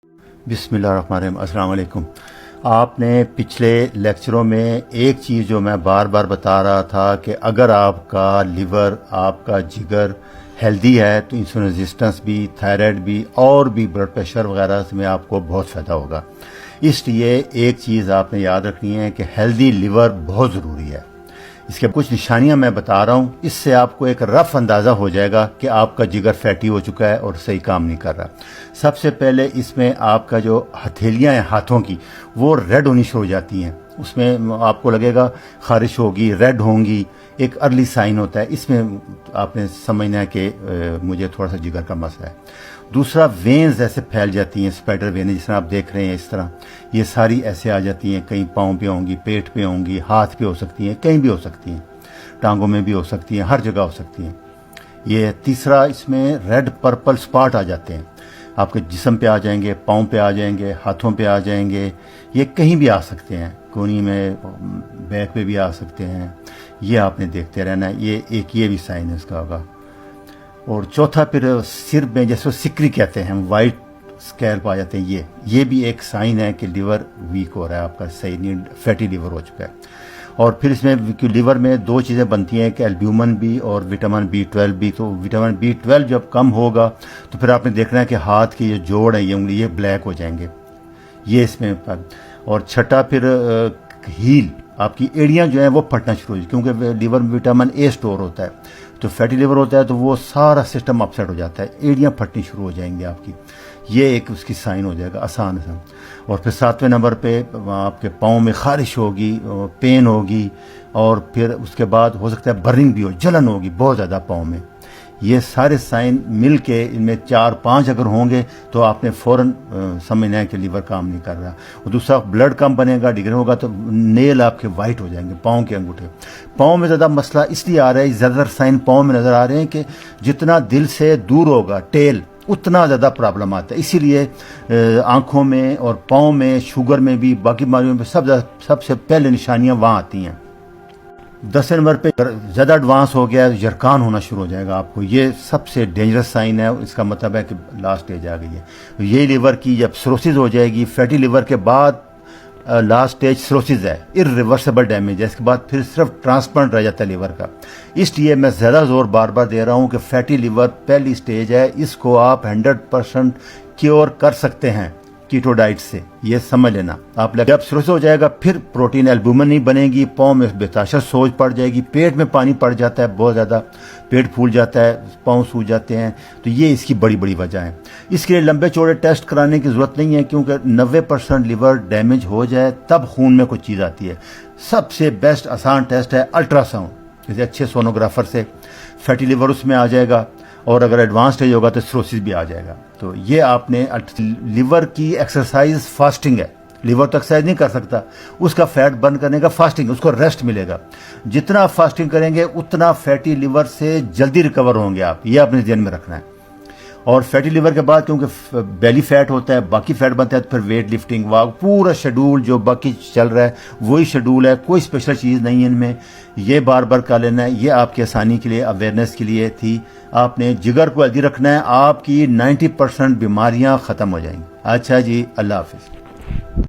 बिस्मिल्लाहिर्रहमानिर्रहीम। अस्सलाम वालेकुम। आपने पिछले लेक्चरों में एक चीज़ जो मैं बार बार बता रहा था कि अगर आपका लिवर, आपका जिगर हेल्दी है तो इंसुलिन रेजिस्टेंस भी, थायराइड भी और भी ब्लड प्रेशर वगैरह में आपको बहुत फ़ायदा होगा। इसलिए एक चीज़ आपने याद रखनी है कि हेल्दी लिवर बहुत ज़रूरी है। इसके कुछ निशानियां मैं बता रहा हूं, इससे आपको एक रफ अंदाज़ा हो जाएगा कि आपका जिगर फैटी हो चुका है और सही काम नहीं कर रहा। सबसे पहले इसमें आपका जो हथेलियां हैं हाथों की, वो रेड होनी शुरू हो जाती हैं। उसमें आपको लगेगा खारिश होगी, रेड होंगी, एक अर्ली साइन होता है। इसमें आपने समझना है कि मुझे थोड़ा सा जिगर का मसला है। दूसरा, वेन्स ऐसे फैल जाती हैं, स्पाइडर वेन जिस तरह आप देख रहे हैं, इस तरह ये सारी ऐसे आ जाती हैं। कहीं पाँव पे होंगी, पेट पे होंगी, हाथ पे हो सकती हैं, कहीं भी हो सकती हैं, टांगों में भी हो सकती हैं, हर जगह हो सकती हैं। ये तीसरा, इसमें रेड पर्पल स्पॉट आ जाते हैं, आपके जिस्म पे आ जाएंगे, पाँव पे आ जाएंगे, हाथों पे आ जाएंगे, ये कहीं भी आ सकते हैं, कोहनी में, बैक पे भी आ सकते हैं। ये आपने देखते रहना है। ये भी साइन है इसका होगा। और चौथा, फिर सिर में जैसे सिकरी कहते हैं हम, वाइट स्कैल्प आ जाते हैं, ये भी एक साइन है कि लिवर वीक हो रहा है आपका, सही नहीं, फैटी लिवर हो चुका है। और फिर इसमें लिवर में दो चीज़ें बनती हैं कि एल्ब्यूमिन भी और विटामिन B12 भी। तो विटामिन B12 जब कम होगा तो फिर आपने देखना है कि हाथ की ये जोड़ है, ये उंगली, ये ब्लैक हो जाएंगे, ये इसमें। और छठा, फिर हील, आपकी एड़ियाँ जो हैं वो फटना शुरू हो जाती, क्योंकि लिवर में विटामिन A स्टोर होता है। तो फैटी लिवर होता है तो वो सारा सिस्टम अपसेट हो जाता है, एड़ियाँ फटनी शुरू हो जाएंगी आपकी। ये एक उसकी साइन हो जाएगा, आसान। और फिर 7वें नंबर पे आपके पाँव में खारिश होगी, पेन होगी, और फिर उसके बाद हो सकता है बर्निंग भी हो, जलन होगी बहुत ज़्यादा पाँव में। ये सारे साइन मिल के, इनमें 4-5 अगर होंगे तो आपने फ़ौरन समझना है कि लिवर काम नहीं कर रहा। और दूसरा, ब्लड कम बनेगा, डिगर होगा तो नेल आपके वाइट हो जाएंगे, पाँव के अंगूठे। पाँव में ज़्यादा मसला इसलिए आ रहा है, ज़्यादातर साइन पाँव में नज़र आ रहे हैं कि जितना दिल से दूर होगा टेल, उतना ज़्यादा प्रॉब्लम आता है। इसीलिए आँखों में और पाँव में, शुगर में भी, बाकी बीमारियों में सबसे पहले निशानियाँ वहाँ आती हैं। 10वें नंबर पे ज़्यादा एडवांस हो गया, जरकान होना शुरू हो जाएगा आपको। ये सबसे डेंजरस साइन है, इसका मतलब है कि लास्ट स्टेज आ गई है। ये लिवर की जब सिरोसिस हो जाएगी, फैटी लिवर के बाद लास्ट स्टेज सिरोसिस है, इरिवर्सिबल डैमेज है। इसके बाद फिर सिर्फ ट्रांसप्लांट रह जाता है लिवर का। इसलिए मैं ज़्यादा जोर बार बार दे रहा हूँ कि फैटी लिवर पहली स्टेज है, इसको आप 100% क्योर कर सकते हैं कीटो डाइट से, ये समझ लेना आप। जब सिरोसिस हो जाएगा फिर प्रोटीन एल्ब्यूमिन नहीं बनेगी, पाँव में बेताशर सोज पड़ जाएगी, पेट में पानी पड़ जाता है बहुत ज़्यादा, पेट फूल जाता है, पाँव सूज जाते हैं। तो ये इसकी बड़ी बड़ी वजह है। इसके लिए लंबे चौड़े टेस्ट कराने की ज़रूरत नहीं है, क्योंकि 90% लिवर डैमेज हो जाए तब खून में कुछ चीज़ आती है। सबसे बेस्ट आसान टेस्ट है अल्ट्रासाउंड, जैसे अच्छे सोनोग्राफर से फैटी लिवर उसमें आ जाएगा, और अगर एडवांस स्टेज होगा तो सिरोसिस भी आ जाएगा। तो ये आपने, लिवर की एक्सरसाइज फास्टिंग है, लिवर तो एक्सरसाइज नहीं कर सकता, उसका फैट बर्न करने का फास्टिंग, उसको रेस्ट मिलेगा। जितना आप फास्टिंग करेंगे उतना फैटी लिवर से जल्दी रिकवर होंगे आप, ये अपने ध्यान में रखना है। और फैटी लिवर के बाद क्योंकि बेली फैट होता है, बाकी फैट बनता है, तो फिर वेट लिफ्टिंग, वॉक, पूरा शेड्यूल जो बाकी चल रहा है वही शेड्यूल है, कोई स्पेशल चीज़ नहीं है इनमें। ये बार बार कर लेना है, ये आपकी आसानी के लिए, अवेयरनेस के लिए थी। आपने जिगर को हेल्दी रखना है, आपकी 90% बीमारियां ख़त्म हो जाएंगी। अच्छा जी, अल्लाह हाफिज़।